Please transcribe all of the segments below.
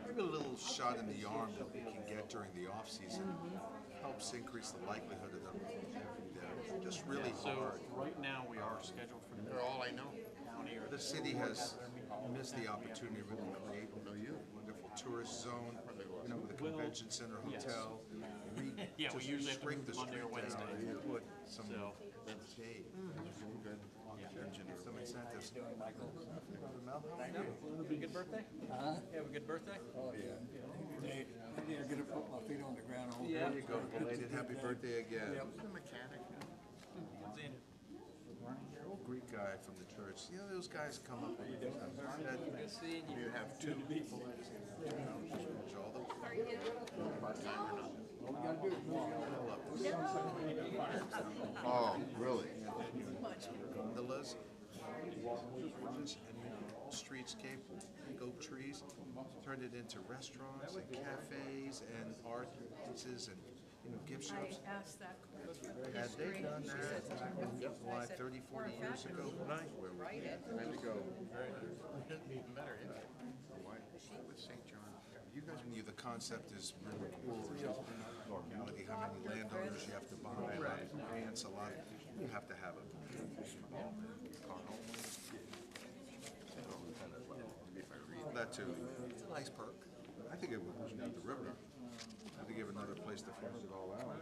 maybe a little shot in the arm that we can get during the off season helps increase the likelihood of them having that. Just really hard. Right now we are scheduled for the They're all I know. county or The city has missed the opportunity to really create a wonderful tourist zone, with a convention center, hotel. Yeah, we Just usually have to shrink move the Monday or street down Wednesday. and put some So- shade, Good. some incentives. Good birthday? You have a good birthday? Oh, yeah. Hey, I need to get to put my feet on the ground. There you go, belated happy birthday again. The mechanic. Old Greek guy from the church. Those guys come up with Good seeing you. You have two people. Oh, really? Gondolas, bridges, and streetscape, big oak trees, turned it into restaurants and cafes and artists and gift shops. I asked that Had they done that, why, 30, 40 years ago? Where we Time to go. Even better, yeah. Why with St. John? You guys knew the concept is really cool. Reality, how many landowners you have to buy, a lot of grants, you have to have a that too. It's a nice perk. I think it would need the river. I think give another place to flush it all out.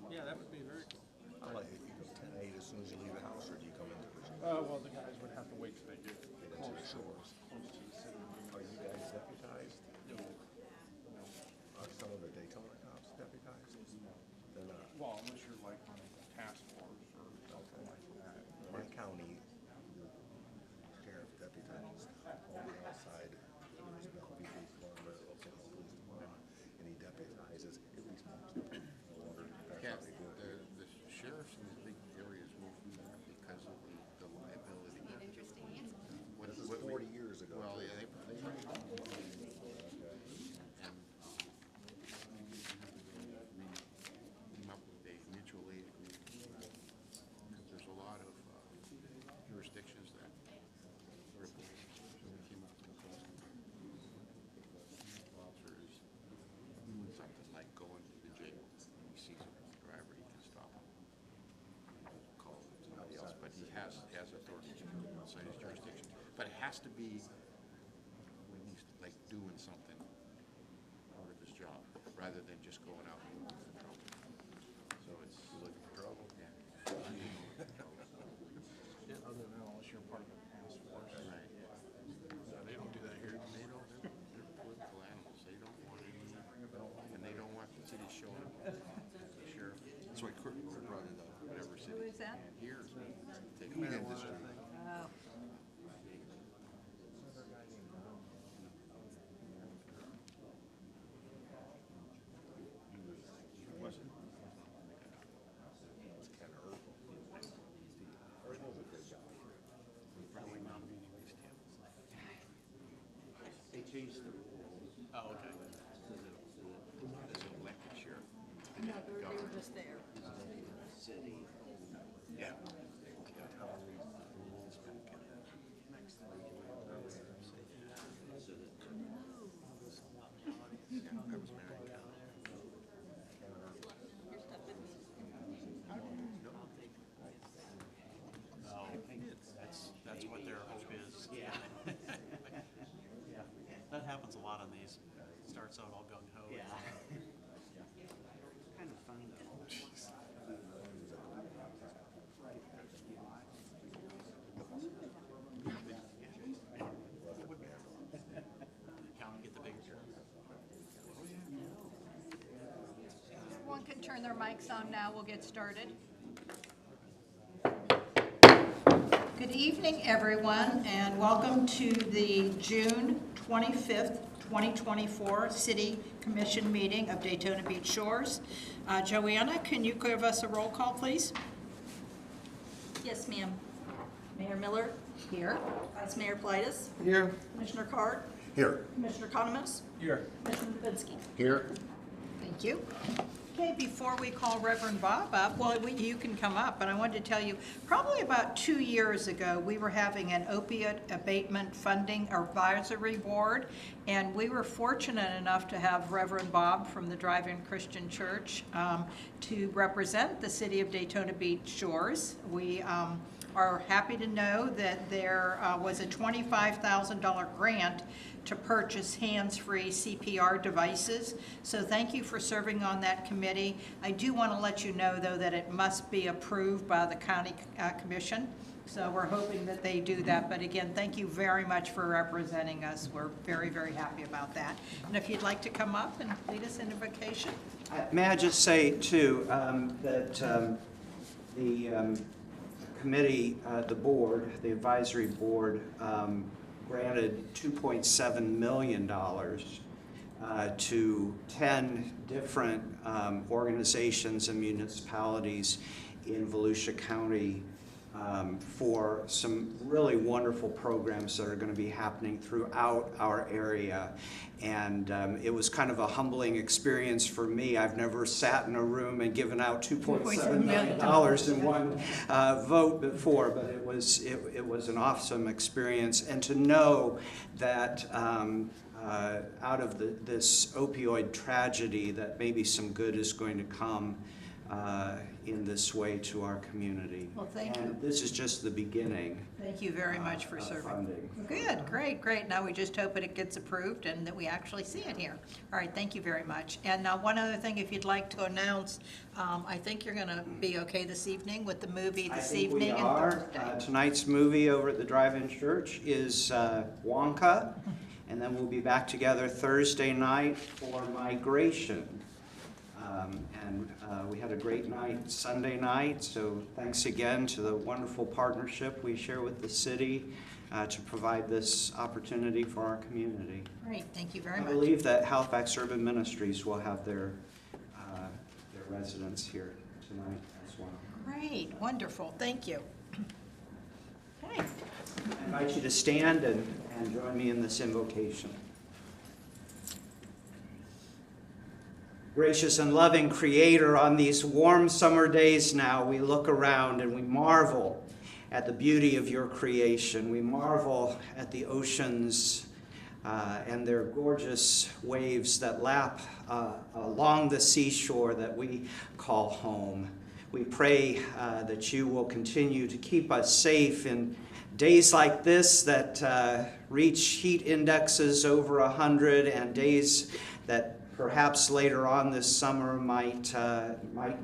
Yeah, that would be very cool. I like it. You go 10-8 as soon as you leave the house, or do you come into the Well, the guys would have to wait till they get into the shores? Are you guys deputized? No. Are some of the Daytona cops deputized? They're not. Well, unless you're like on a task force or something like that. My county, the sheriff deputizes on the outside. There's Bellevue Police Department, Oklahoma Police Department, and he deputizes at least most of them. That's how they do it. The sheriffs in the big areas won't do that because of the liability. interesting answer. What- This is what we- 40 years ago. Well, yeah, they and came up with a mutual aid agreement. Because there's a lot of jurisdictions that sort of, so we came up with a policy. Officer is doing something like going to the jail. He sees a driver, he can stop him. Call somebody else, but he has authority to go outside his jurisdiction. But it has to be when he's like doing something part of his job, rather than just going out and looking for trouble. So it's looking for trouble. Yeah. Yeah, other than unless you're part of a task force. Right. They don't do that here. They don't. They're political animals. They don't want any, and they don't want the city showing up. The sheriff, That's why Kurt brought it up. whatever city. Who is that? Here, take Meat a industry. Oh. Probably not meeting these two. They changed the rules. Oh, okay. As an elected sheriff. No, they were just there. City. Yeah. I was married. Oh, that's what their hope is. Yeah. That happens a lot on these. Starts out all gung ho. Yeah. Kind of funny though. Count and get the big. Everyone can turn their mics on now. We'll get started. Good evening, everyone, and welcome to the June 25th, 2024 City Commission meeting of Daytona Beach Shores. Joanna, can you give us a roll call, please? Yes, ma'am. Mayor Miller? Here. Vice Mayor Plitus? Here. Commissioner Card? Here. Commissioner Economist? Here. Commissioner Lipinski? Here. Thank you. Okay, before we call Reverend Bob up, well, you can come up, but I wanted to tell you, probably about 2 years ago, we were having an opiate abatement funding advisory board, and we were fortunate enough to have Reverend Bob from the Drive-In Christian Church to represent the city of Daytona Beach Shores. We are happy to know that there was a $25,000 grant to purchase hands-free CPR devices. So thank you for serving on that committee. I do want to let you know, though, that it must be approved by the county commission. So we're hoping that they do that. But again, thank you very much for representing us. We're very, very happy about that. And if you'd like to come up and lead us in invocation. May I just say, too, that the committee, the board, the advisory board, granted $2.7 million to 10 different organizations and municipalities in Volusia County for some really wonderful programs that are going to be happening throughout our area. And it was kind of a humbling experience for me. I've never sat in a room and given out $2.7 million in one vote before, but it was an awesome experience. And to know that out of this opioid tragedy, that maybe some good is going to come in this way to our community. Well, thank you. And this is just the beginning. Thank you very much for serving. Funding. Good, great, great. Now we just hope that it gets approved and that we actually see it here. All right, thank you very much. And now one other thing, if you'd like to announce, I think you're going to be okay this evening with the movie this evening and Thursday. Tonight's movie over at the Drive-In Church is Wonka, and then we'll be back together Thursday night for Migration. And we had a great night Sunday night, so thanks again to the wonderful partnership we share with the city to provide this opportunity for our community. Great, thank you very I much. believe that Halifax Urban Ministries will have their residents here tonight as well. Great, wonderful, thank you. Okay. I invite you to stand and join me in this invocation. Gracious and loving Creator, on these warm summer days now, we look around and we marvel at the beauty of your creation. We marvel at the oceans and their gorgeous waves that lap along the seashore that we call home. We pray that you will continue to keep us safe in days like this that reach heat indexes over 100 and days that perhaps later on this summer might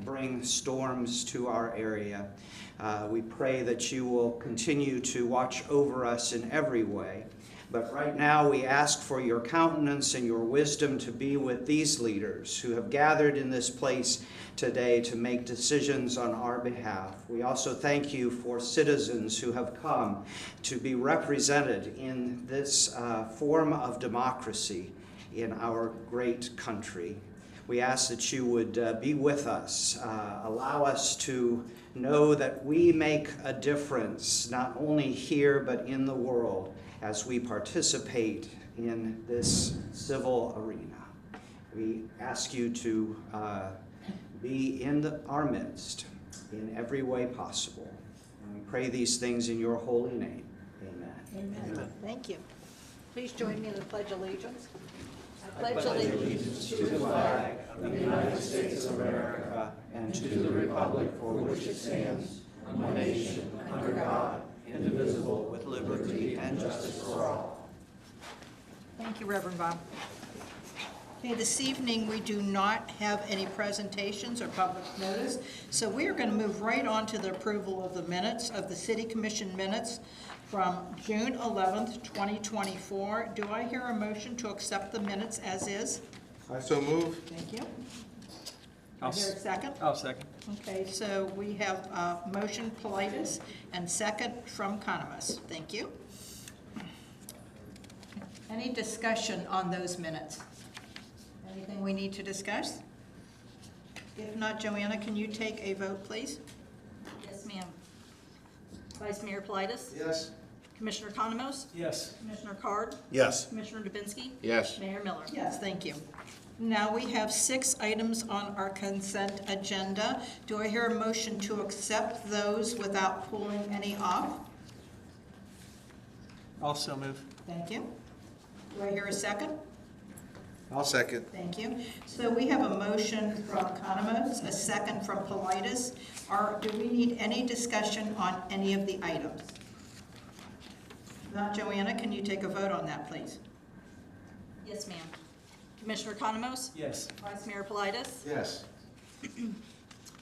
bring storms to our area. We pray that you will continue to watch over us in every way. But right now we ask for your countenance and your wisdom to be with these leaders who have gathered in this place today to make decisions on our behalf. We also thank you for citizens who have come to be represented in this form of democracy in our great country. We ask that you would be with us, allow us to know that we make a difference, not only here but in the world, as we participate in this civil arena. We ask you to be in our midst in every way possible. And we pray these things in your holy name. Amen. Amen. Thank you. Please join me in the Pledge of Allegiance. I pledge allegiance To the flag of the United States of America and to the republic for which it stands, one nation, under God, indivisible, with liberty and justice for all. Thank you, Reverend Bob. Okay, this evening we do not have any presentations or public notice, so we are going to move right on to the approval of the minutes of the City Commission minutes from June 11th, 2024. Do I hear a motion to accept the minutes as is? I so move. Thank you. I hear a second? I'll second. Okay, so we have motion Politis and second from Conomus. Thank you. Any discussion on those minutes? Anything we need to discuss? If not, Joanna, can you take a vote, please? Yes, ma'am. Vice Mayor Politis? Yes. Commissioner Economos? Yes. Commissioner Card? Yes. Commissioner Dubinsky? Yes. Mayor Miller? Yes, thank you. Now we have 6 items on our consent agenda. Do I hear a motion to accept those without pulling any off? Also move. Thank you. Do I hear a second? I'll second. Thank you. So we have a motion from Economos, a second from Politis. Do we need any discussion on any of the items? If not, Joanna, can you take a vote on that, please? Yes, ma'am. Commissioner Economos? Yes. Vice Mayor Politis? Yes.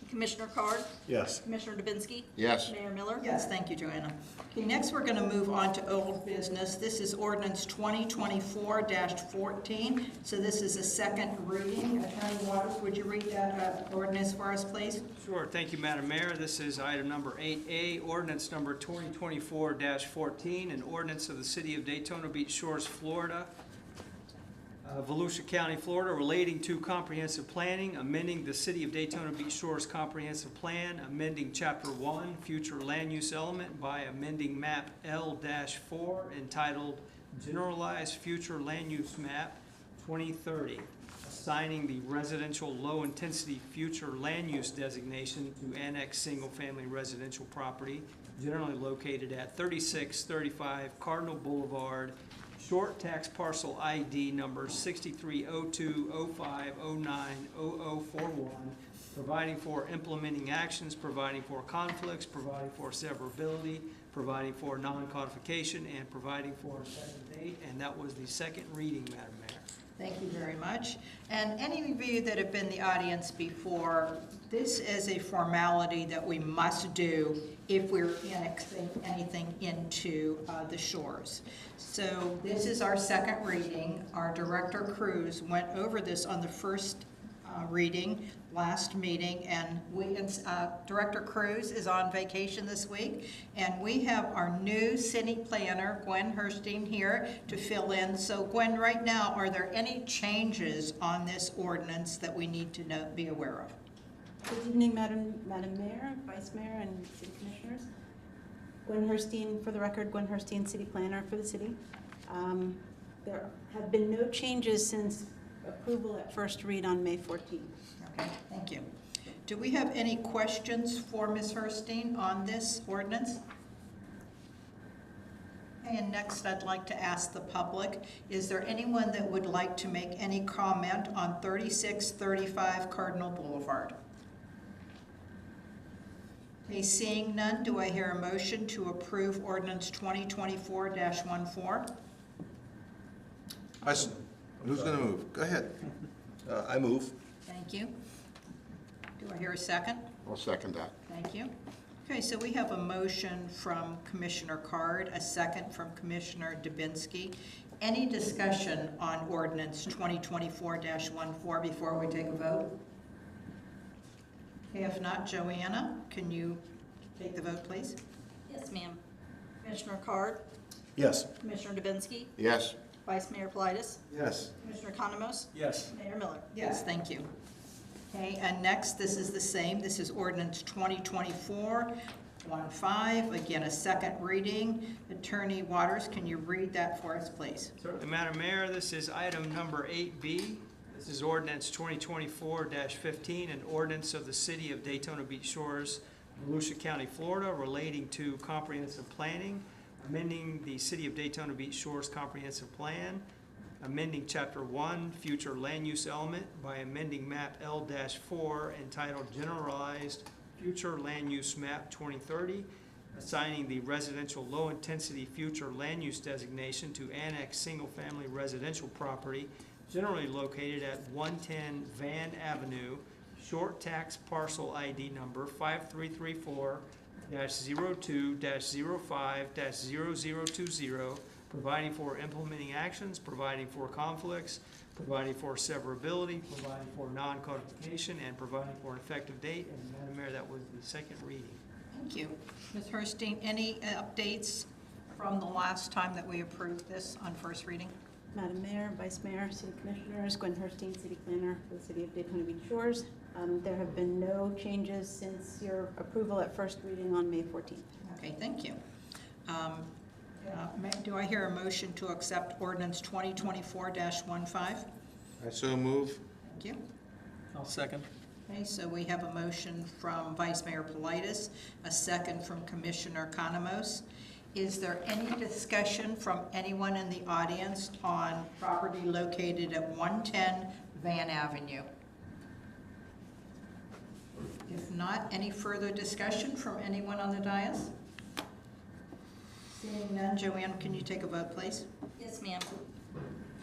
Commissioner Card? Yes. Commissioner Dubinsky? Yes. Mayor Miller? Yes, thank you, Joanna. Okay, next we're going to move on to old business. This is ordinance 2024-14. So this is a second reading. Attorney Waters, would you read that ordinance for us, please? Sure, thank you, Madam Mayor. This is item number 8A, ordinance number 2024-14, an ordinance of the City of Daytona Beach Shores, Florida, Volusia County, Florida, relating to comprehensive planning, amending the City of Daytona Beach Shores Comprehensive Plan, amending Chapter 1, Future Land Use Element by amending Map L-4 entitled Generalized Future Land Use Map 2030, assigning the residential low-intensity future land use designation to annex single-family residential property generally located at 3635 Cardinal Boulevard, short tax parcel ID number 630205090041, providing for implementing actions, providing for conflicts, providing for severability, providing for non-codification, and providing for an effective date. And that was the second reading, Madam Mayor. Thank you very much. And any of you that have been in the audience before, this is a formality that we must do if we're annexing anything into the shores. So this is our second reading. Our Director Cruz went over this on the first reading last meeting, and Director Cruz is on vacation this week, and we have our new city planner, Gwen Herstein, here to fill in. So Gwen, right now, are there any changes on this ordinance that we need to be aware of? Good evening, Madam Mayor, Vice Mayor, and City Commissioners. Gwen Herstein, for the record, Gwen Herstein, City Planner for the city. There have been no changes since approval at first read on May 14th. Okay, thank you. Do we have any questions for Ms. Herstein on this ordinance? And next, I'd like to ask the public, is there anyone that would like to make any comment on 3635 Cardinal Boulevard? Okay, seeing none, do I hear a motion to approve ordinance 2024-14? Who's going to move? Go ahead. I move. Thank you. Do I hear a second? I'll second that. Thank you. Okay, so we have a motion from Commissioner Card, a second from Commissioner Dubinsky. Any discussion on ordinance 2024-14 before we take a vote? Okay, if not, Joanna, can you take the vote, please? Yes, ma'am. Commissioner Card? Yes. Commissioner Dubinsky? Yes. Vice Mayor Politis? Yes. Commissioner Economos? Yes. Mayor Miller? Yes, thank you. Okay, and next, this is the same. This is ordinance 2024-15. Again, a second reading. Attorney Waters, can you read that for us, please? Certainly, Madam Mayor, this is item number 8B. This is ordinance 2024-15, an ordinance of the City of Daytona Beach Shores, Volusia County, Florida, relating to comprehensive planning, amending the City of Daytona Beach Shores Comprehensive Plan, amending Chapter 1, Future Land Use Element by amending Map L-4 entitled Generalized Future Land Use Map 2030, assigning the residential low-intensity future land use designation to annex single-family residential property generally located at 110 Van Avenue, short tax parcel ID number 5334-02-05-0020, providing for implementing actions, providing for conflicts, providing for severability, providing for non-codification, and providing for an effective date. And Madam Mayor, that was the second reading. Thank you. Ms. Herstein, any updates from the last time that we approved this on first reading? Madam Mayor, Vice Mayor, City Commissioners, Gwen Herstein, City Planner for the City of Daytona Beach Shores. There have been no changes since your approval at first reading on May 14th. Okay, thank you. Do I hear a motion to accept ordinance 2024-15? I so move. Thank you. I'll second. Okay, so we have a motion from Vice Mayor Politis, a second from Commissioner Kanamos. Is there any discussion from anyone in the audience on property located at 110 Van Avenue? If not, any further discussion from anyone on the dais? Seeing none, Joanne, can you take a vote, please? Yes, ma'am.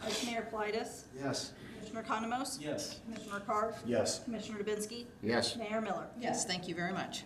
Vice Mayor Politis? Yes. Commissioner Kanamos? Yes. Commissioner Carr? Yes. Commissioner Dubinsky? Yes. Mayor Miller? Yes, thank you very much.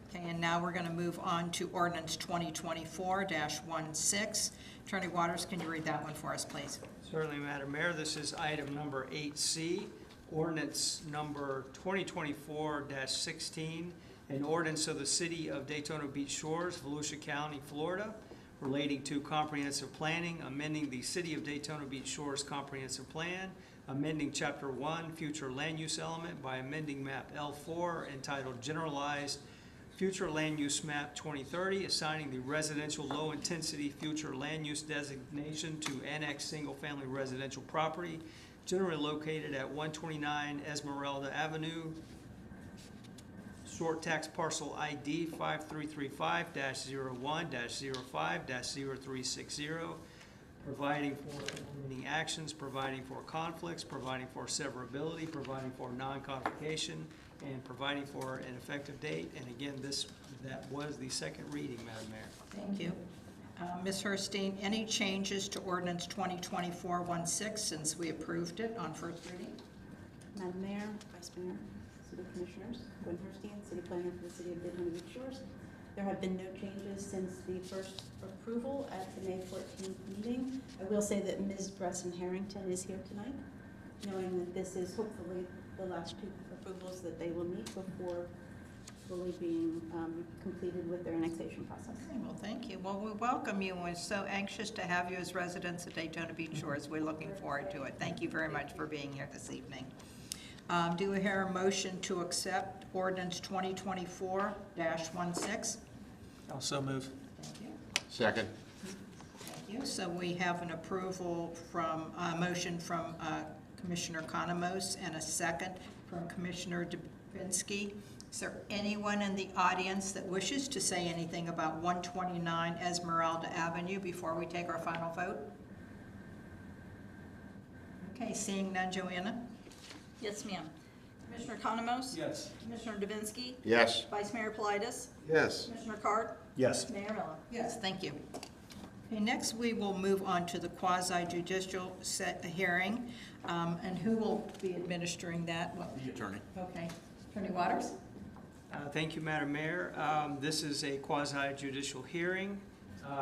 Okay, and now we're going to move on to ordinance 2024-16. Attorney Waters, can you read that one for us, please? Certainly, Madam Mayor. This is item number 8C, ordinance number 2024-16, an ordinance of the City of Daytona Beach Shores, Volusia County, Florida, relating to comprehensive planning, amending the City of Daytona Beach Shores Comprehensive Plan, amending Chapter 1, Future Land Use Element by amending Map L4 entitled Generalized Future Land Use Map 2030, assigning the residential low-intensity future land use designation to annex single-family residential property generally located at 129 Esmeralda Avenue, short tax parcel ID 5335-01-05-0360, providing for implementing actions, providing for conflicts, providing for severability, providing for non-codification, and providing for an effective date. And again, that was the second reading, Madam Mayor. Thank you. Ms. Herstein, any changes to ordinance 2024-16 since we approved it on first reading? Madam Mayor, Vice Mayor, City Commissioners, Gwen Herstein, City Planner for the City of Daytona Beach Shores. There have been no changes since the first approval at the May 14th meeting. I will say that Ms. Bresson Harrington is here tonight, knowing that this is hopefully the last two approvals that they will meet before fully being completed with their annexation process. Okay, well, thank you. Well, we welcome you, and we're so anxious to have you as residents of Daytona Beach Shores. We're looking forward to it. Thank you very much for being here this evening. Do we hear a motion to accept ordinance 2024-16? Also move. Thank you. Second. Thank you. So we have an approval from, motion from Commissioner Kanamos and a second from Commissioner Dubinsky. Is there anyone in the audience that wishes to say anything about 129 Esmeralda Avenue before we take our final vote? Okay, seeing none, Joanna? Yes, ma'am. Commissioner Kanamos? Yes. Commissioner Dubinsky? Yes. Vice Mayor Politis? Yes. Commissioner Carr? Yes. Mayor Miller? Yes, thank you. Okay, next we will move on to the quasi-judicial hearing, and who will be administering that? The attorney. Okay, Attorney Waters? Thank you, Madam Mayor. This is a quasi-judicial hearing.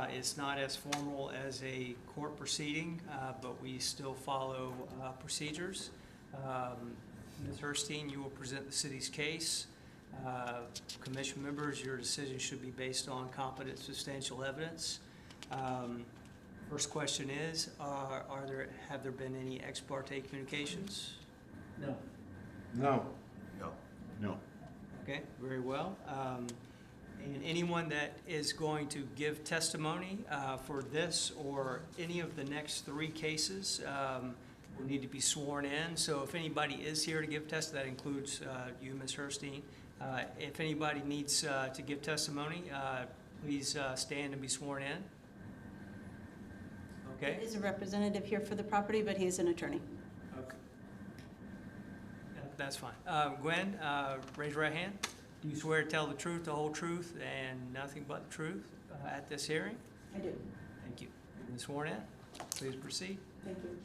It's not as formal as a court proceeding, but we still follow procedures. Ms. Herstein, you will present the city's case. Commission members, your decision should be based on competent, substantial evidence. First question is, have there been any ex parte communications? No. No. No. Okay, very well. And anyone that is going to give testimony for this or any of the next three cases will need to be sworn in. So if anybody is here to give that includes you, Ms. Herstein. If anybody needs to give testimony, please stand and be sworn in. Okay? There is a representative here for the property, but he is an attorney. Okay. That's fine. Gwen, raise your right hand. Do you swear to tell the truth, the whole truth, and nothing but the truth at this hearing? I do. Thank you. You've been sworn in. Please proceed. Thank you.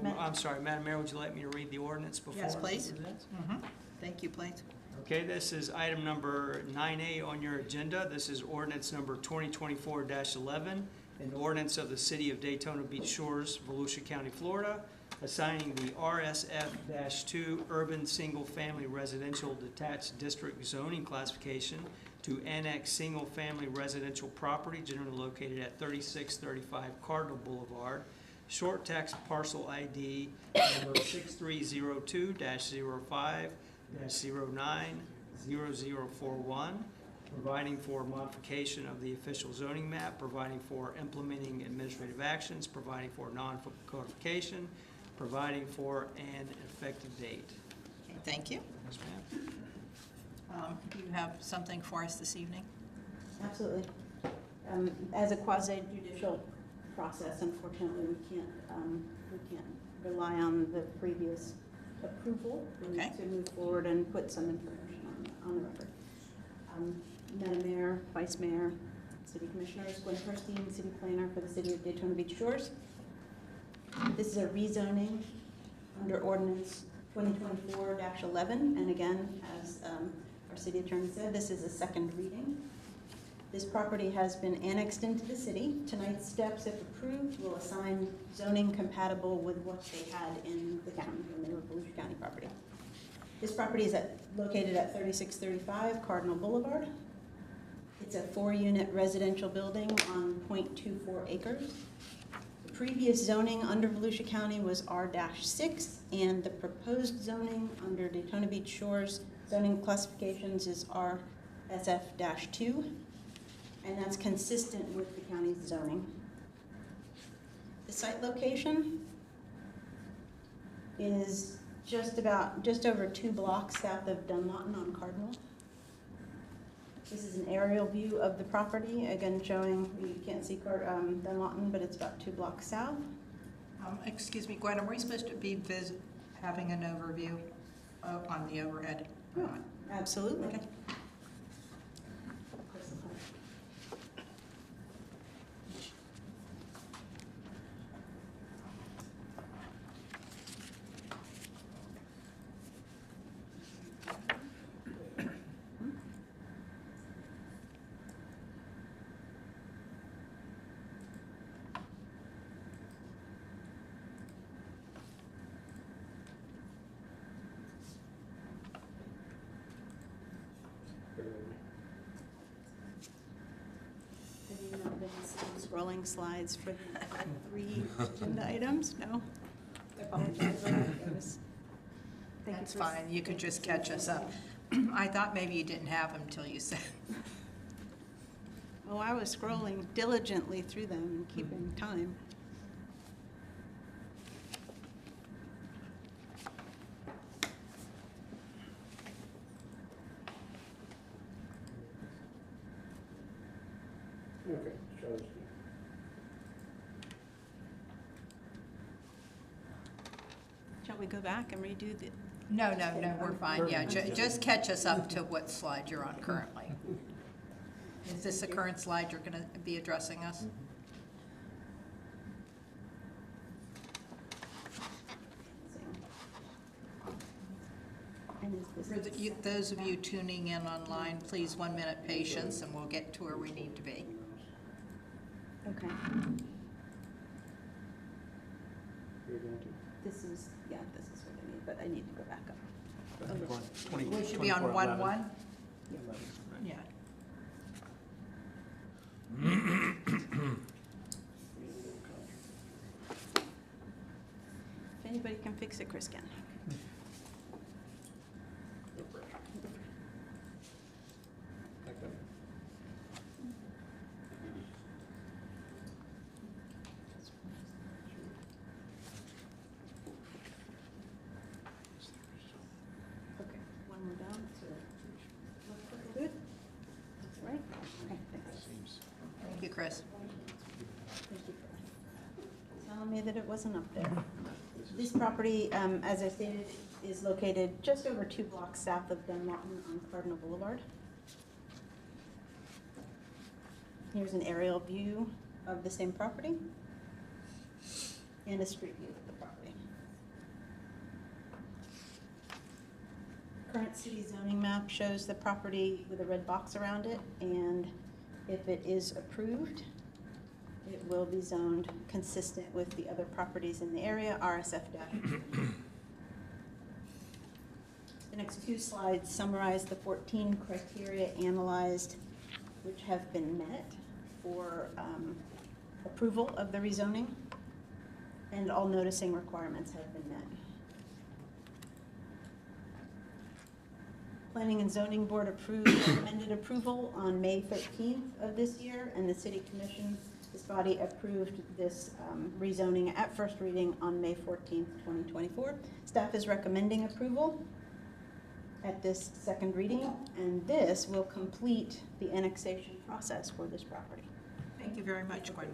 Well, I'm sorry, Madam Mayor, would you like me to read the ordinance before? Yes, please. I do this? Thank you, please. Okay, this is item number 9A on your agenda. This is ordinance number 2024-11, an ordinance of the City of Daytona Beach Shores, Volusia County, Florida, assigning the RSF-2 Urban Single Family Residential Detached District zoning classification to annex single-family residential property generally located at 3635 Cardinal Boulevard, short tax parcel ID number 6302-05-090041, providing for modification of the official zoning map, providing for implementing administrative actions, providing for non-codification, providing for an effective date. Okay, thank you. Yes, ma'am. You have something for us this evening? Absolutely. As a quasi judicial process, unfortunately, we can't rely on the previous approval. We Okay. need to move forward and put some information on the record. Madam Mayor, Vice Mayor, City Commissioners, Gwen Herstein, City Planner for the City of Daytona Beach Shores. This is a rezoning under ordinance 2024-11, and again, as our city attorney said, this is a second reading. This property has been annexed into the city. Tonight's steps, if approved, will assign zoning compatible with what they had in the county when they were Volusia County property. This property is located at 3635 Cardinal Boulevard. It's a 4-unit residential building on 0.24 acres. The previous zoning under Volusia County was R-6, and the proposed zoning under Daytona Beach Shores zoning classifications is RSF-2, and that's consistent with the county's zoning. The site location is just over 2 blocks south of Dunlawton on Cardinal. This is an aerial view of the property, again showing, you can't see Dunlawton, but it's about 2 blocks south. Excuse me, Gwen, are we supposed to be having an overview on the overhead? Yeah, absolutely. Okay. Have you not been seeing scrolling slides for the 3 agenda items? No? I apologize. That's fine, you could just catch us up. I thought maybe you didn't have them till you said. Oh, I was scrolling diligently through them and keeping time. Okay, Charles. Shall we go back and redo the? No, we're fine, yeah, just catch us up to what slide you're on currently. Is this the current slide you're gonna be addressing us? And is For those of you tuning in online, please 1 minute patience and we'll get to where we need to be. Okay. This is what I need, but I need to go back up. We should be on 1-1? Yeah. If anybody can fix it, Chris can. Okay, one more down, so good? That's right? Okay, thanks. Thank you, Chris. Thank you for telling me that it wasn't up there. This property, as I stated, is located just over 2 blocks south of Dunlawton on Cardinal Boulevard. Here's an aerial view of the same property and a street view of the property. Current city zoning map shows the property with a red box around it, and if it is approved, it will be zoned consistent with the other properties in the area, RSF-. The next 2 slides summarize the 14 criteria analyzed which have been met for approval of the rezoning, and all noticing requirements have been met. Planning and Zoning Board approved recommended approval on May 13th of this year, and the City Commission This body approved this rezoning at first reading on May 14th, 2024. Staff is recommending approval at this second reading, and this will complete the annexation process for this property. Thank you very much, Gwen.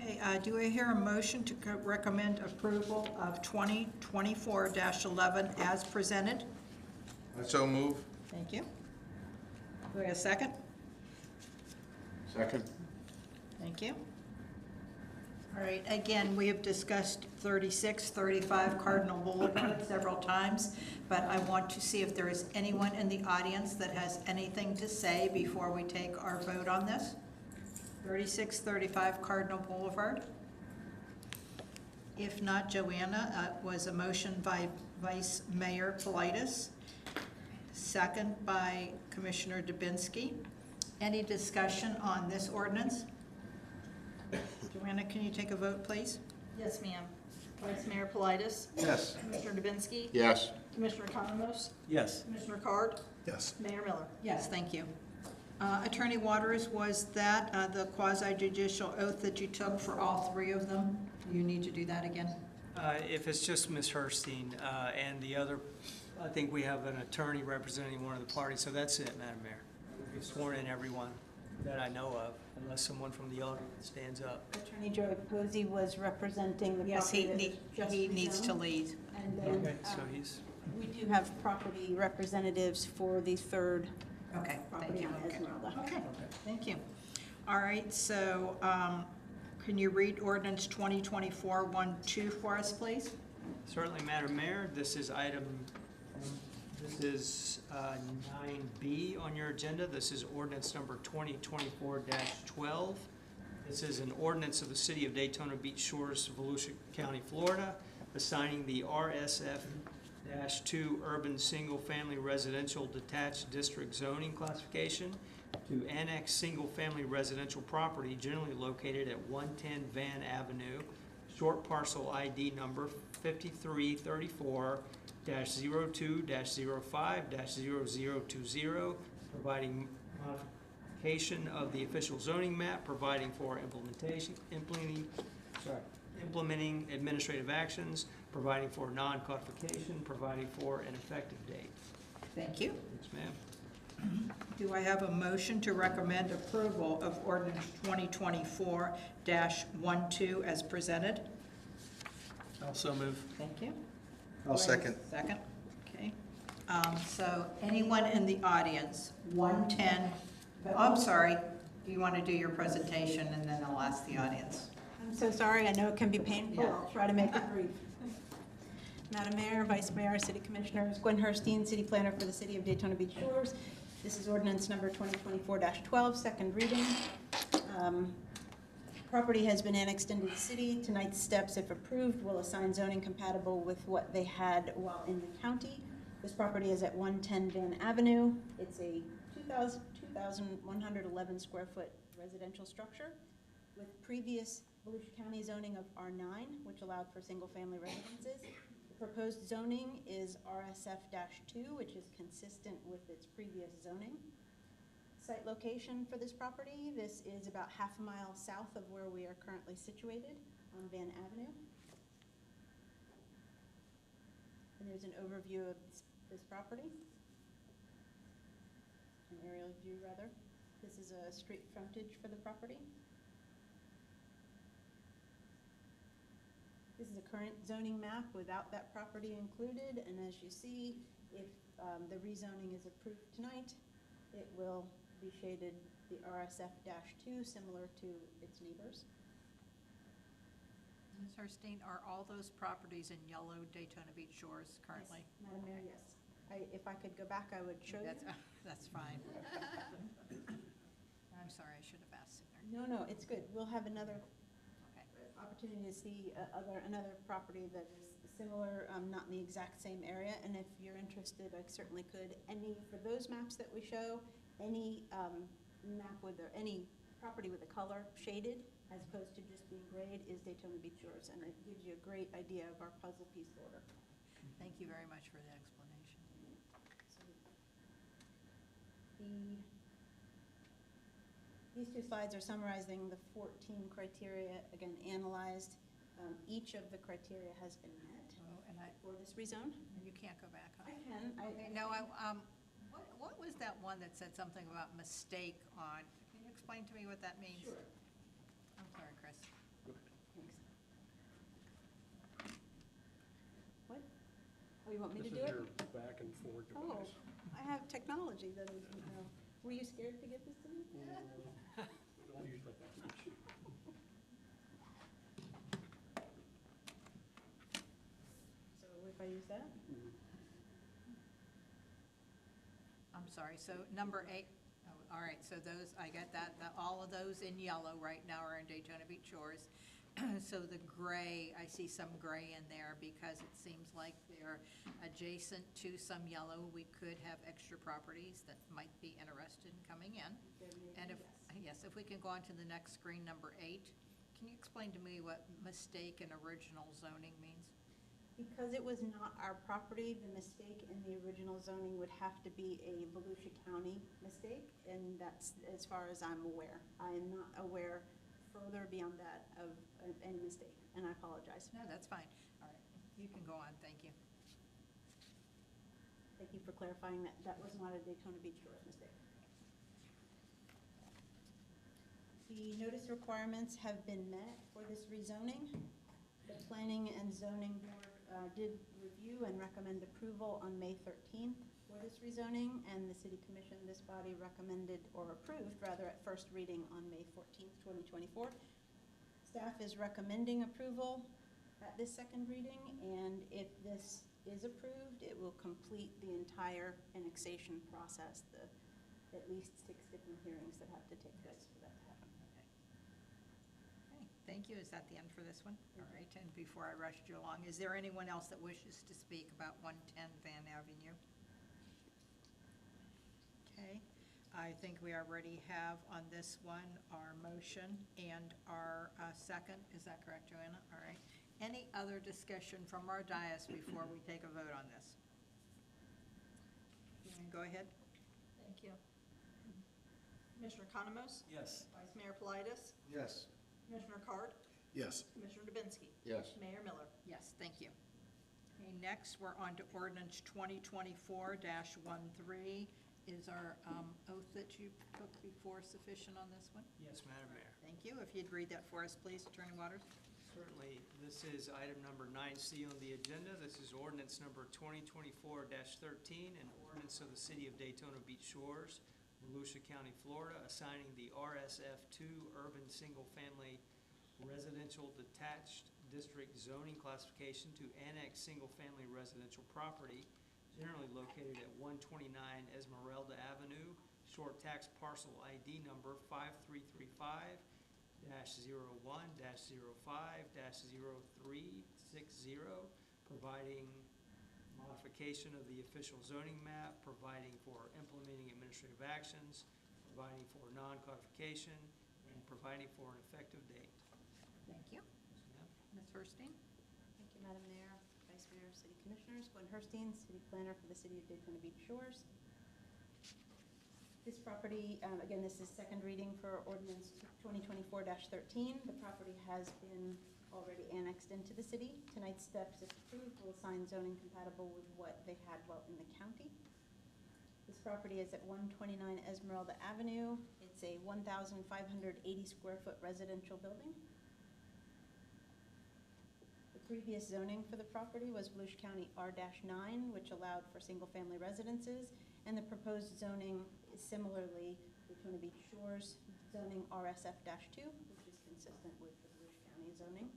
Okay, do I hear a motion to recommend approval of 2024-11 as presented? So move. Thank you. Do I have a second? Second. Thank you. All right, again, we have discussed 3635 Cardinal Boulevard several times, but I want to see if there is anyone in the audience that has anything to say before we take our vote on this. 3635 Cardinal Boulevard. If not, Joanna, was a motion by Vice Mayor Politis, second by Commissioner Dubinsky. Any discussion on this ordinance? Joanna, can you take a vote, please? Yes, ma'am. Vice Mayor Politis? Yes. Commissioner Dubinsky? Yes. Commissioner Economos? Yes. Commissioner Card? Yes. Mayor Miller? Yes, thank you. Attorney Waters, was that the quasi judicial oath that you took for all three of them? You need to do that again? If it's just Ms. Herstein and the other, I think we have an attorney representing one of the parties, so that's it, Madam Mayor. We've sworn in everyone that I know of, unless someone from the audience stands up. Attorney Joey Posey was representing the Yes, property that was just he needs to rezoned. lead. And then Okay, so he's, we do have property representatives for the third Okay, thank property you. on Esmeralda. Okay, thank you. All right, so can you read ordinance 2024-12 for us, please? certainly, Madam Mayor, this is 9B on your agenda. This is ordinance number 2024-12. This is an ordinance of the City of Daytona Beach Shores, Volusia County, Florida, assigning the RSF-2 Urban Single Family Residential Detached District Zoning classification to annex single-family residential property generally located at 110 Van Avenue, short parcel ID number 5334-02-05-0020, providing modification of the official zoning map, providing for implementing administrative actions, providing for non-codification, providing for an effective date. Thank you. Yes, ma'am. Do I have a motion to recommend approval of ordinance 2024-12 as presented? Also move. Thank you. I'll second. Second, okay. So anyone in the audience, 110, I'm sorry, do you want to do your presentation and then I'll ask the audience? I'm so sorry, I know it can be painful, Yeah. I'll try to make it brief. Madam Mayor, Vice Mayor, City Commissioners, Gwen Herstein, City Planner for the City of Daytona Beach Shores. This is ordinance number 2024-12, second reading. Property has been annexed into the city. Tonight's steps, if approved, will assign zoning compatible with what they had while in the county. This property is at 110 Van Avenue. It's a 2,111 square foot residential structure with previous Volusia County zoning of R9, which allowed for single-family residences. The proposed zoning is RSF-2, which is consistent with its previous zoning. Site location for this property, this is about half a mile south of where we are currently situated on Van Avenue. And there's an overview of this property. An aerial view, rather. This is a street frontage for the property. This is a current zoning map without that property included, and as you see, if the rezoning is approved tonight, it will be shaded the RSF-2, similar to its neighbors. Ms. Herstein, are all those properties in yellow Daytona Beach Shores currently? Yes, Madam Mayor, yes. If I could go back, I would show you. That's fine. I'm sorry, I should have asked sooner. No, it's good. We'll have another Okay. opportunity to see another property that is similar, not in the exact same area. And if you're interested, I certainly could. For those maps that we show, any map with, or any property with a color shaded, as opposed to just being grayed, is Daytona Beach Shores. And it gives you a great idea of our puzzle piece order. Thank you very much for the explanation. So These two slides are summarizing the 14 criteria, again, analyzed. Each of the criteria has been met Oh, and for this rezone. you can't go back, huh? I can. Okay, no, what was that one that said something about mistake on? Can you explain to me what that means? Sure. I'm sorry, Chris. Thanks. What? Oh, you want me to do This is it? your back and forth Oh, device. I have technology that I didn't know. Were you scared to give this to me? Don't use my back. So if I use that? I'm sorry, so number 8, oh, all right, so those, I got that, all of those in yellow right now are in Daytona Beach Shores. So the gray, I see some gray in there because it seems like they're adjacent to some yellow. We could have extra properties that might be interested in coming in. There may be, And if, yes. yes, if we can go on to the next screen, number 8, can you explain to me what mistake in original zoning means? Because it was not our property, the mistake in the original zoning would have to be a Volusia County mistake, and that's as far as I'm aware. I am not aware further beyond that of any mistake, and I apologize. No, that's fine. All right, you can go on, thank you. Thank you for clarifying that that was not a Daytona Beach Shores mistake. The notice requirements have been met for this rezoning. The Planning and Zoning Board did review and recommend approval on May 13th for this rezoning, and the City Commission, this body, recommended or approved, rather, at first reading on May 14th, 2024. Staff is recommending approval at this second reading, and if this is approved, it will complete the entire annexation process, the at least 6 different hearings that have to take place for that to happen. Okay, thank you. Is that the end for this one? All right, and before I rushed you along, is there anyone else that wishes to speak about 110 Van Avenue? Okay, I think we already have on this one our motion and our second. Is that correct, Joanna? All right. Any other discussion from our dais before we take a vote on this? You wanna go ahead. Thank you. Commissioner Economos? Yes. Vice Mayor Politis? Yes. Commissioner Card? Yes. Commissioner Dubinsky? Yes. Mayor Miller? Yes, thank you. Okay, next, we're on to ordinance 2024-13. Is our oath that you took before sufficient on this one? Yes, Madam Mayor. Thank you. If you'd read that for us, please, Attorney Waters. Certainly. This is item number 9C on the agenda. This is ordinance number 2024-13, an ordinance of the City of Daytona Beach Shores, Volusia County, Florida, assigning the RSF2 Urban Single Family Residential Detached District zoning classification to annex single-family residential property generally located at 129 Esmeralda Avenue, short tax parcel ID number 5335-01-05-0360, providing modification of the official zoning map, providing for implementing administrative actions, providing for non-codification, and providing for an effective date. Thank you. Yes, ma'am. Ms. Hurstein? Thank you, Madam Mayor, Vice Mayor, City Commissioners. Gwen Herstein, City Planner for the City of Daytona Beach Shores. This property, again, this is second reading for ordinance 2024-13. The property has been already annexed into the city. Tonight's steps, if approved, will assign zoning compatible with what they had while in the county. This property is at 129 Esmeralda Avenue. It's a 1,580 square foot residential building. The previous zoning for the property was Volusia County R-9, which allowed for single-family residences, and the proposed zoning is similarly Daytona Beach Shores zoning RSF-2, which is consistent with the Volusia County zoning.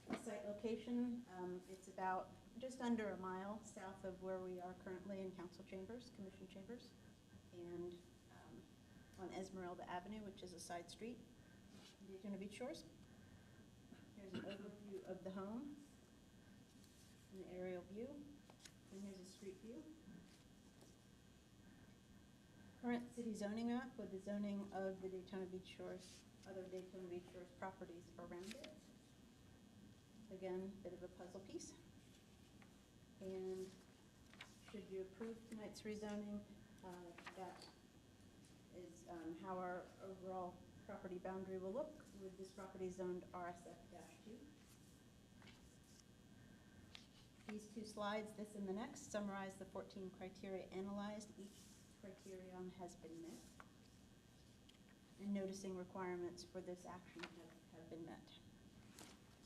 The site location, it's about just under a mile south of where we are currently in council chambers, commission chambers, and on Esmeralda Avenue, which is a side street in Daytona Beach Shores. Here's an overview of the home, an aerial view, and here's a street view. Current city zoning map with the zoning of the Daytona Beach Shores, other Daytona Beach Shores properties around it. Again, bit of a puzzle piece. And should you approve tonight's rezoning, that is how our overall property boundary will look with this property zoned RSF-2. These two slides, this and the next, summarize the 14 criteria analyzed. Each criterion has been met. And noticing requirements for this action have been met.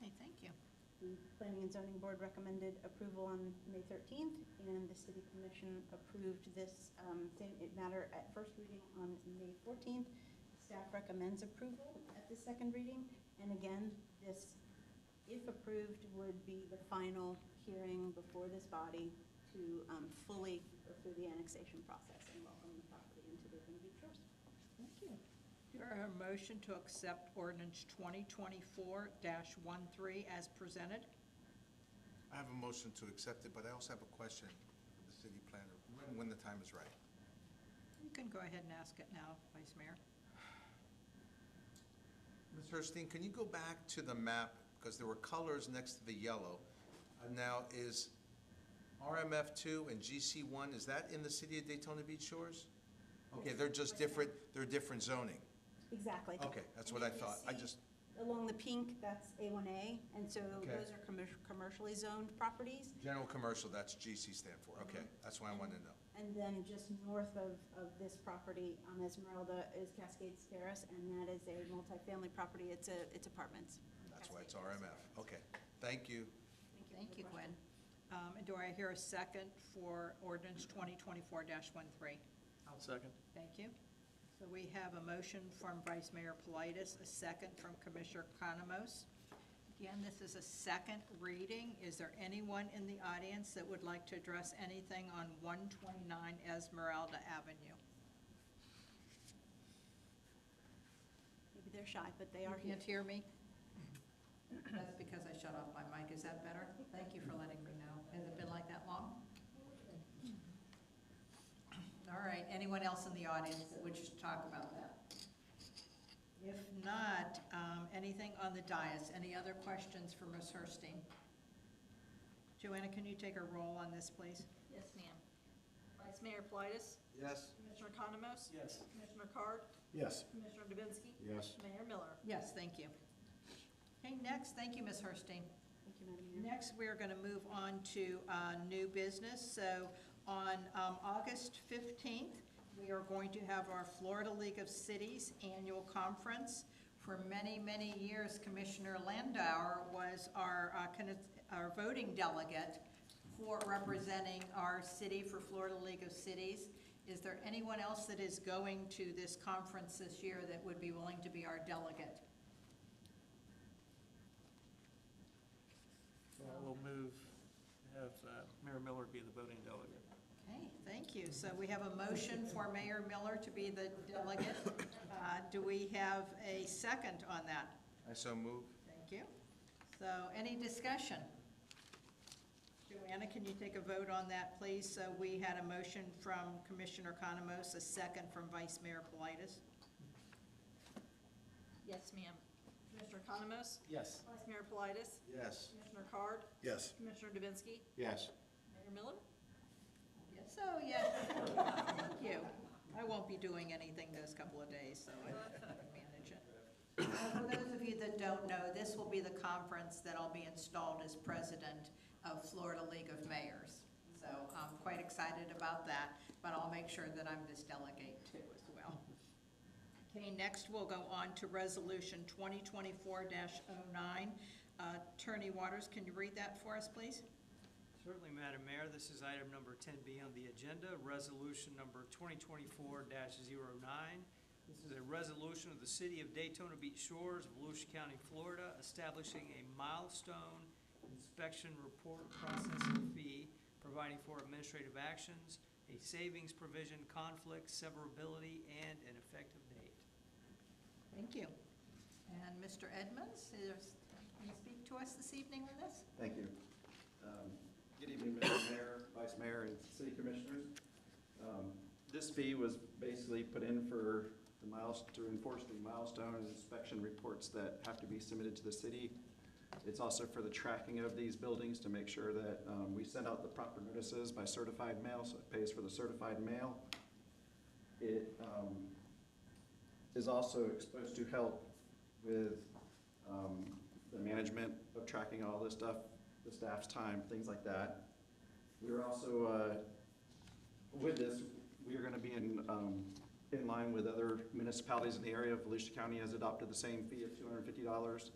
Hey, thank you. The Planning and Zoning Board recommended approval on May 13th, and the City Commission approved this same matter at first reading on May 14th. Staff recommends approval at the second reading, and again, this, if approved, would be the final hearing before this body to fully go through the annexation process and welcome the property into Daytona Beach Shores. Thank you. Do I have a motion to accept ordinance 2024-13 as presented? I have a motion to accept it, but I also have a question for the city planner, when the time is right. You can go ahead and ask it now, Vice Mayor. Ms. Herstein, can you go back to the map, because there were colors next to the yellow. Now, is RMF2 and GC1, is that in the city of Daytona Beach Shores? Okay, they're just different, they're different zoning. Exactly. Okay, that's what I thought. I just, Along the pink, that's A1A, and so Okay. those are commercially zoned properties. general commercial, that's GC stand for. Okay, that's what I wanted to know. And then just north of this property on Esmeralda is Cascades Terrace, and that is a multifamily property. It's apartments. That's why it's RMF. Okay, thank you. Thank you, Gwen. And do I hear a second for ordinance 2024-13? I'll second. Thank you. So we have a motion from Vice Mayor Politis, a second from Commissioner Economos. Again, this is a second reading. Is there anyone in the audience that would like to address anything on 129 Esmeralda Avenue? Maybe they're shy, but they are You here. can't hear me? That's because I shut off my mic. Is that better? Thank you for letting me know. Has it been like that long? All right, anyone else in the audience that wishes to talk about that? If not, anything on the dais? Any other questions for Ms. Herstein? Joanna, can you take a roll on this, please? Yes, ma'am. Vice Mayor Politis? Yes. Commissioner Economos? Yes. Commissioner Card? Yes. Commissioner Dubinsky? Yes. Mayor Miller? Yes, thank you. Okay, next, thank you, Ms. Herstein. Thank you, Madam Mayor. Next, we're going to move on to new business. So on August 15th, we are going to have our Florida League of Cities annual conference. For many, many years, Commissioner Landauer was our voting delegate for representing our city for Florida League of Cities. Is there anyone else that is going to this conference this year that would be willing to be our delegate? Well, we'll have Mayor Miller be the voting delegate. Okay, thank you. So we have a motion for Mayor Miller to be the delegate. Do we have a second on that? I so move. Thank you. So any discussion? Joanna, can you take a vote on that, please? So we had a motion from Commissioner Economos, a second from Vice Mayor Politis. Yes, ma'am. Commissioner Economos? Yes. Vice Mayor Politis? Yes. Commissioner Card? Yes. Commissioner Dubinsky? Yes. Mayor Miller? Yes, so yes. Thank you. I won't be doing anything those couple of days, so I can manage it. For those of you that don't know, this will be the conference that I'll be installed as president of Florida League of Mayors. So I'm quite excited about that, but I'll make sure that I'm this delegate too as well. Okay, next we'll go on to Resolution 2024-09. Attorney Waters, can you read that for us, please? Certainly, Madam Mayor. This is item number 10B on the agenda, resolution number 2024-09. This is a resolution of the City of Daytona Beach Shores, Volusia County, Florida, establishing a milestone inspection report processing fee, providing for administrative actions, a savings provision, conflict, severability, and an effective date. Thank you. And Mr. Edmonds, can you speak to us this evening on this? Thank you. Good evening, Mr. Mayor, Vice Mayor, and City Commissioners. This fee was basically put in for to enforce the milestone and inspection reports that have to be submitted to the city. It's also for the tracking of these buildings to make sure that we send out the proper notices by certified mail, so it pays for the certified mail. It is also supposed to help with the management of tracking all this stuff, the staff's time, things like that. We're also, with this, we are going to be in line with other municipalities in the area. Volusia County has adopted the same fee of $250.